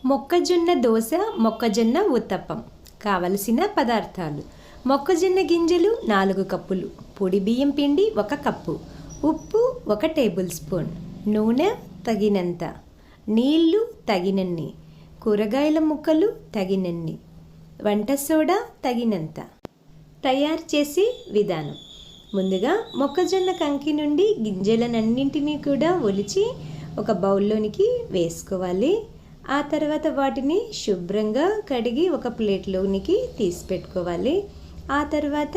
మొక్కజొన్న దోస, మొక్కజొన్న ఉత్తప్పం. కావలసిన పదార్థాలు: మొక్కజొన్న గింజలు 4 కప్పులు, పొడి బియ్యం పిండి 1 కప్పు, ఉప్పు 1 టేబుల్ స్పూన్, నూనె తగినంత, నీళ్లు తగినన్ని, కూరగాయల ముక్కలు తగినన్ని, వంట సోడా తగినంత. తయారు చేసే విధానం: ముందుగా మొక్కజొన్న కంకి నుండి గింజలనన్నింటినీ కూడా ఒలిచి ఒక బౌల్లోనికి వేసుకోవాలి. ఆ తర్వాత వాటిని శుభ్రంగా కడిగి ఒక ప్లేట్లోనికి తీసి పెట్టుకోవాలి. ఆ తర్వాత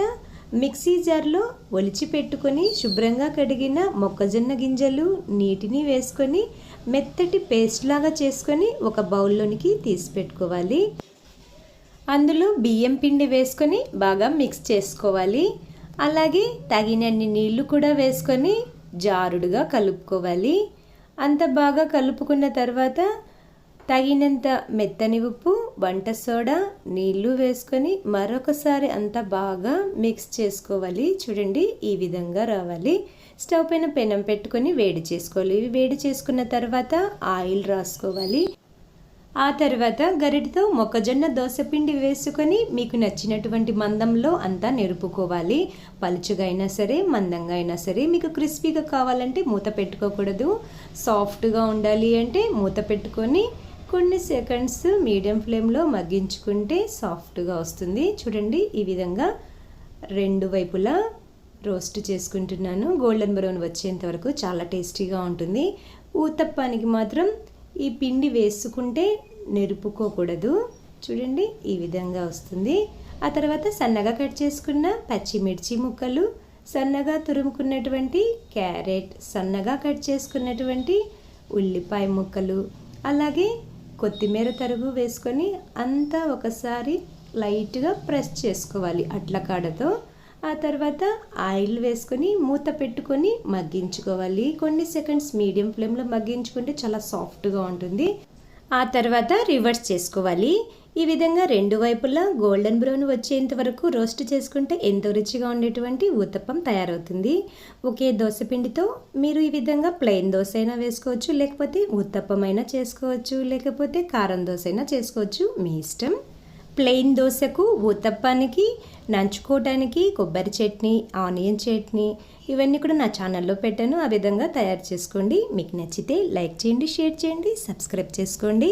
మిక్సీ జార్లో ఒలిచి పెట్టుకొని శుభ్రంగా కడిగిన మొక్కజొన్న గింజలు నీటిని వేసుకొని మెత్తటి పేస్ట్ లాగా చేసుకొని ఒక బౌల్లోనికి తీసి పెట్టుకోవాలి. అందులో బియ్యం పిండి వేసుకొని బాగా మిక్స్ చేసుకోవాలి. అలాగే తగినన్ని నీళ్లు కూడా వేసుకొని జారుడుగా కలుపుకోవాలి. అంత బాగా కలుపుకున్న తర్వాత తగినంత మెత్తని ఉప్పు, వంట సోడా, నీళ్లు వేసుకొని మరొకసారి అంతా బాగా మిక్స్ చేసుకోవాలి. చూడండి, ఈ విధంగా రావాలి. స్టవ్ పైన పెనం పెట్టుకొని వేడి చేసుకోవాలి. వేడి చేసుకున్న తర్వాత ఆయిల్ రాసుకోవాలి. ఆ తర్వాత గరిటతో మొక్కజొన్న దోసపిండి వేసుకొని మీకు నచ్చినటువంటి మందంలో అంతా నిరుపుకోవాలి. పలుచుగా అయినా సరే, మందంగా అయినా సరే. మీకు క్రిస్పీగా కావాలంటే మూత పెట్టుకోకూడదు. సాఫ్ట్గా ఉండాలి అంటే మూత పెట్టుకొని కొన్ని సెకండ్స్ మీడియం ఫ్లేమ్లో మగ్గించుకుంటే సాఫ్ట్గా వస్తుంది. చూడండి, ఈ విధంగా 2 వైపులా రోస్ట్ చేసుకుంటున్నాను. గోల్డెన్ బ్రౌన్ వచ్చేంత వరకు చాలా టేస్టీగా ఉంటుంది. ఊతప్పానికి మాత్రం ఈ పిండి వేసుకుంటే నెరుపుకోకూడదు. చూడండి, ఈ విధంగా వస్తుంది. ఆ తర్వాత సన్నగా కట్ చేసుకున్న పచ్చిమిర్చి ముక్కలు, సన్నగా తురుముకున్నటువంటి క్యారెట్, సన్నగా కట్ చేసుకున్నటువంటి ఉల్లిపాయ ముక్కలు, అలాగే కొత్తిమీర తరుగు వేసుకొని అంతా ఒకసారి లైట్గా ప్రెస్ చేసుకోవాలి అట్ల కాడతో. ఆ తర్వాత ఆయిల్ వేసుకొని మూత పెట్టుకొని మగ్గించుకోవాలి. కొన్ని సెకండ్స్ మీడియం ఫ్లేమ్లో మగ్గించుకుంటే చాలా సాఫ్ట్గా ఉంటుంది. ఆ తర్వాత రివర్స్ చేసుకోవాలి. ఈ విధంగా 2 వైపులా గోల్డెన్ బ్రౌన్ వచ్చేంత వరకు రోస్ట్ చేసుకుంటే ఎంతో రుచిగా ఉండేటువంటి ఊతప్పం తయారవుతుంది. ఒకే దోసపిండితో మీరు ఈ విధంగా ప్లెయిన్ దోశ అయినా వేసుకోవచ్చు, లేకపోతే ఊతప్పం అయినా చేసుకోవచ్చు, లేకపోతే కారం దోశ అయినా చేసుకోవచ్చు, మీ ఇష్టం. ప్లెయిన్ దోశకు, ఊతప్పానికి నంచుకోవడానికి కొబ్బరి చట్నీ, ఆనియన్ చట్నీ ఇవన్నీ కూడా నా ఛానల్లో పెట్టాను. ఆ విధంగా తయారు చేసుకోండి. మీకు నచ్చితే లైక్ చేయండి, షేర్ చేయండి, సబ్స్క్రైబ్ చేసుకోండి.